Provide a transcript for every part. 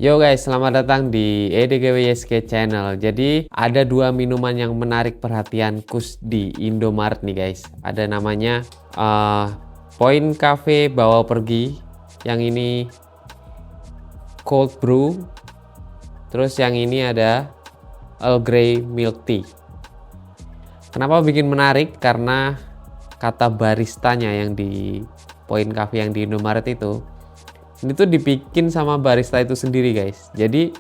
Yo guys, selamat datang di EDGWSK Channel. Jadi ada dua minuman yang menarik perhatianku di Indomaret nih guys. Ada namanya Point Cafe Bawa Pergi. Yang ini Cold Brew. Terus yang ini ada Earl Grey Milk Tea. Kenapa bikin menarik? Karena kata baristanya yang di Point Cafe yang di Indomaret itu, ini tuh dibikin sama barista itu sendiri guys. Jadi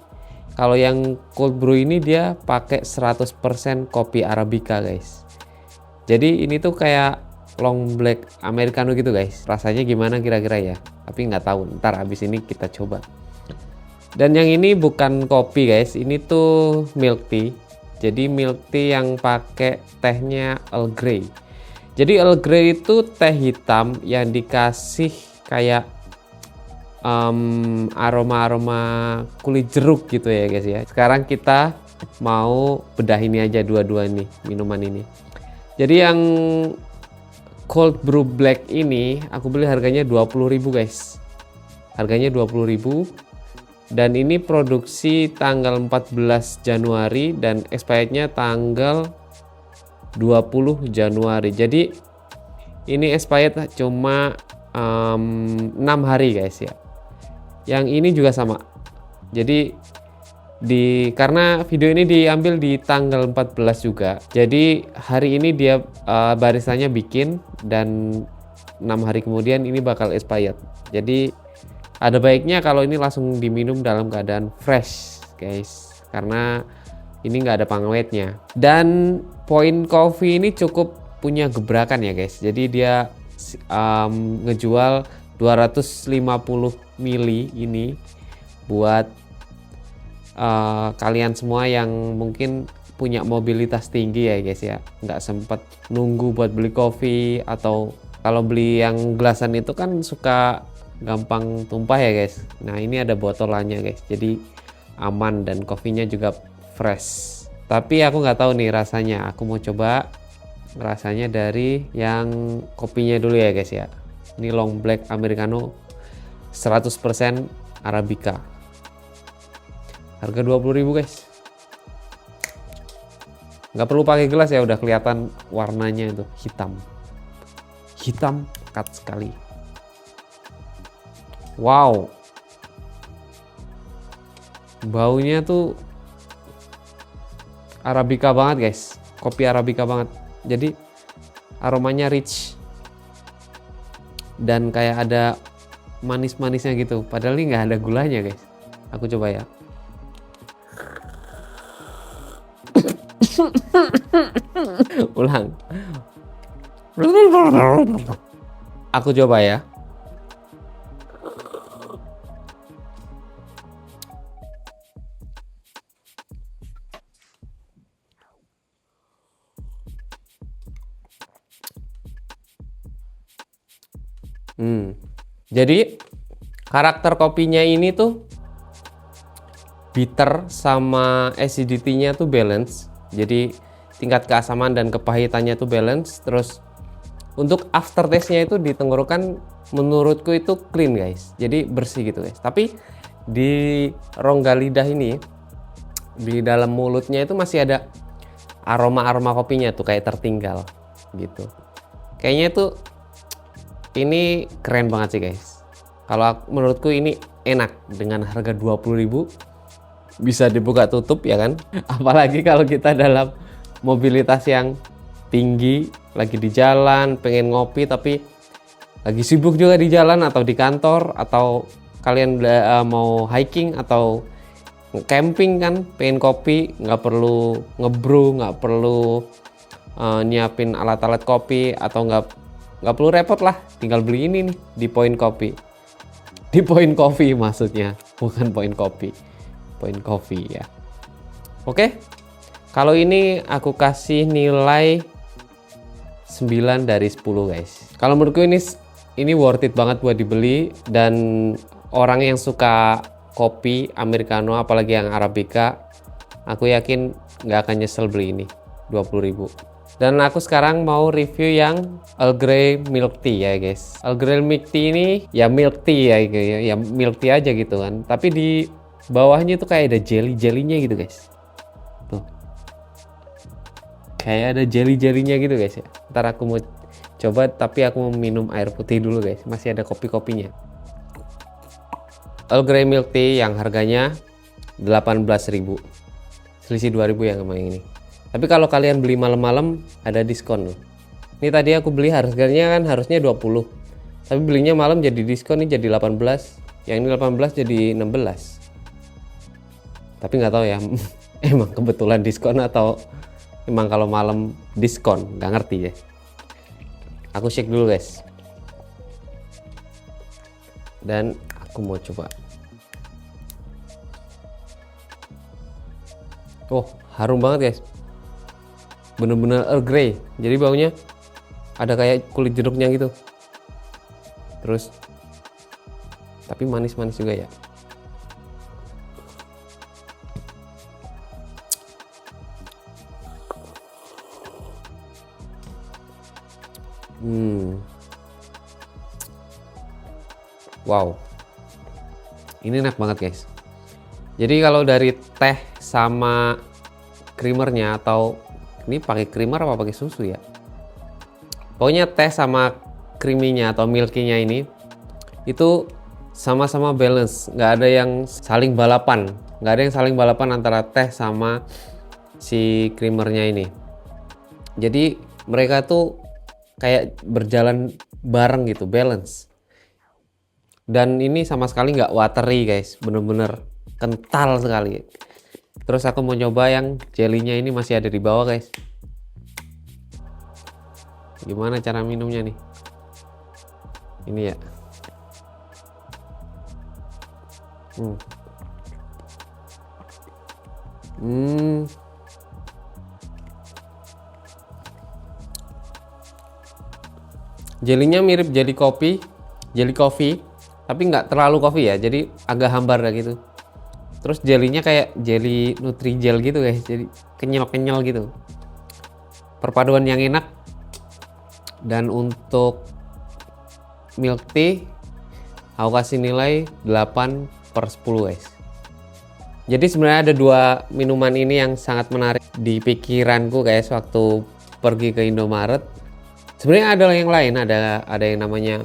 kalau yang cold brew ini dia pakai 100% kopi Arabica guys. Jadi ini tuh kayak long black americano gitu guys. Rasanya gimana kira-kira ya? Tapi nggak tahu, ntar abis ini kita coba. Dan yang ini bukan kopi guys, ini tuh milk tea. Jadi milk tea yang pakai tehnya Earl Grey. Jadi Earl Grey itu teh hitam yang dikasih kayak aroma-aroma kulit jeruk gitu ya guys ya. Sekarang kita mau bedah ini aja dua-dua nih minuman ini. Jadi yang cold brew black ini aku beli harganya 20.000 guys. Harganya 20.000 dan ini produksi tanggal 14 Januari dan expirednya tanggal 20 Januari. Jadi ini expired cuma 6 hari guys ya. Yang ini juga sama. Jadi karena video ini diambil di tanggal 14 juga. Jadi hari ini dia baristanya bikin dan 6 hari kemudian ini bakal expired. Jadi ada baiknya kalau ini langsung diminum dalam keadaan fresh guys. Karena ini nggak ada pengawetnya. Dan Point Coffee ini cukup punya gebrakan ya guys. Jadi dia ngejual 250 mili ini buat kalian semua yang mungkin punya mobilitas tinggi ya guys ya, nggak sempet nunggu buat beli kopi, atau kalau beli yang gelasan itu kan suka gampang tumpah ya guys. Nah ini ada botolannya guys, jadi aman dan kopinya juga fresh. Tapi aku nggak tahu nih rasanya, aku mau coba rasanya dari yang kopinya dulu ya guys ya. Ini long black americano 100% Arabica. Harga 20.000 guys. Nggak perlu pakai gelas ya, udah kelihatan warnanya itu hitam. Hitam pekat sekali. Wow. Baunya tuh Arabica banget guys. Kopi Arabica banget. Jadi aromanya rich dan kayak ada manis-manisnya gitu, padahal ini nggak ada gulanya guys. Aku coba ya. Ulang. Aku coba ya. Jadi karakter kopinya ini tuh bitter sama acidity-nya tuh balance. Jadi tingkat keasaman dan kepahitannya tuh balance. Terus untuk aftertaste-nya itu di tenggorokan menurutku itu clean guys. Jadi bersih gitu guys. Tapi di rongga lidah ini, di dalam mulutnya itu masih ada aroma-aroma kopinya tuh kayak tertinggal gitu. Kayaknya tuh ini keren banget sih guys. Kalau menurutku ini enak dengan harga 20.000, bisa dibuka tutup ya kan. Apalagi kalau kita dalam mobilitas yang tinggi, lagi di jalan, pengen ngopi tapi lagi sibuk juga di jalan atau di kantor, atau kalian mau hiking atau camping kan, pengen kopi, nggak perlu ngebrew, nggak perlu nyiapin alat-alat kopi, atau nggak perlu repot lah, tinggal beli ini nih di Point Coffee. Di Point Coffee maksudnya, bukan Point Coffee. Point Coffee ya. Oke. Kalau ini aku kasih nilai 9 dari 10 guys. Kalau menurutku ini worth it banget buat dibeli, dan orang yang suka kopi americano apalagi yang Arabica, aku yakin nggak akan nyesel beli ini 20.000. Dan aku sekarang mau review yang Earl Grey Milk Tea ya guys. Earl Grey Milk Tea ini ya milk tea ya milk tea aja gitu kan. Tapi di bawahnya itu kayak ada jelly-jellynya gitu guys. Tuh. Kayak ada jelly-jellynya gitu guys ya. Ntar aku mau coba, tapi aku mau minum air putih dulu guys. Masih ada kopi-kopinya. Earl Grey Milk Tea yang harganya 18.000. Selisih 2.000 yang sama yang ini. Tapi kalau kalian beli malam-malam ada diskon loh. Ini tadi aku beli harganya kan harusnya 20. Tapi belinya malam jadi diskon nih jadi 18. Yang ini 18 jadi 16. Tapi nggak tahu ya emang kebetulan diskon atau emang kalau malam diskon, nggak ngerti ya. Aku shake dulu guys. Dan aku mau coba. Oh, harum banget guys. Bener-bener Earl Grey, jadi baunya ada kayak kulit jeruknya gitu, terus tapi manis-manis juga ya. Wow, ini enak banget guys. Jadi kalau dari teh sama creamernya, atau ini pakai creamer apa pakai susu ya, pokoknya teh sama creaminya atau milkinya ini itu sama-sama balance, nggak ada yang saling balapan, antara teh sama si creamernya ini. Jadi mereka tuh kayak berjalan bareng gitu, balance. Dan ini sama sekali nggak watery guys, bener-bener kental sekali. Terus aku mau coba yang jelinya ini, masih ada di bawah guys. Gimana cara minumnya nih? Ini ya. Jelinya mirip jelly coffee, tapi nggak terlalu coffee ya, jadi agak hambar gitu. Terus jelinya kayak jelly Nutrijel gitu guys, jadi kenyal-kenyal gitu. Perpaduan yang enak. Dan untuk milk tea aku kasih nilai 8/10 guys. Jadi sebenarnya ada dua minuman ini yang sangat menarik di pikiranku guys waktu pergi ke Indomaret. Sebenarnya ada yang lain, ada yang namanya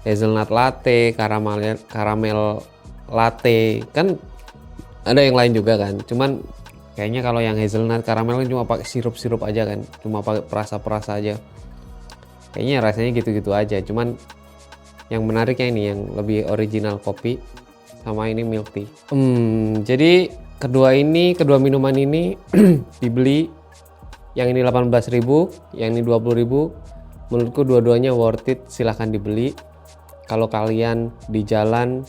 hazelnut latte, caramel latte, kan ada yang lain juga kan. Cuman kayaknya kalau yang hazelnut caramel kan cuma pakai sirup aja kan, cuma pakai perasa aja. Kayaknya rasanya gitu-gitu aja. Cuman yang menariknya ini yang lebih original kopi sama ini milk tea. Jadi kedua minuman ini dibeli, yang ini 18.000, yang ini 20.000. Menurutku dua-duanya worth it, silahkan dibeli. Kalau kalian di jalan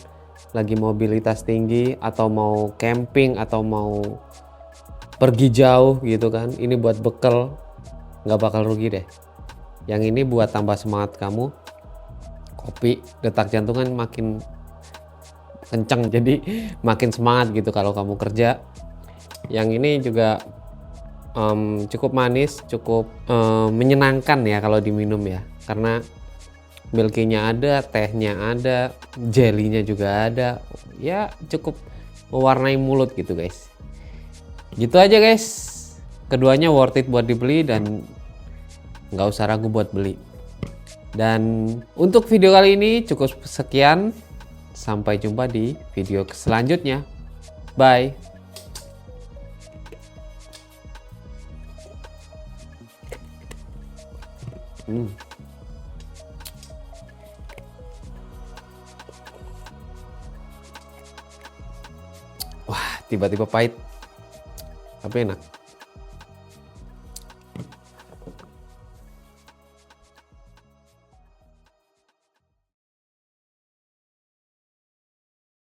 lagi mobilitas tinggi, atau mau camping, atau mau pergi jauh gitu kan, ini buat bekal, nggak bakal rugi deh. Yang ini buat tambah semangat kamu, kopi, detak jantung kan makin kencang, jadi makin semangat gitu kalau kamu kerja. Yang ini juga cukup manis, cukup menyenangkan ya kalau diminum ya, karena milkinya ada, tehnya ada, jelinya juga ada, ya cukup mewarnai mulut gitu guys. Gitu aja guys, keduanya worth it buat dibeli dan nggak usah ragu buat beli. Dan untuk video kali ini cukup sekian, sampai jumpa di video selanjutnya, bye. Wah, tiba-tiba pahit tapi enak.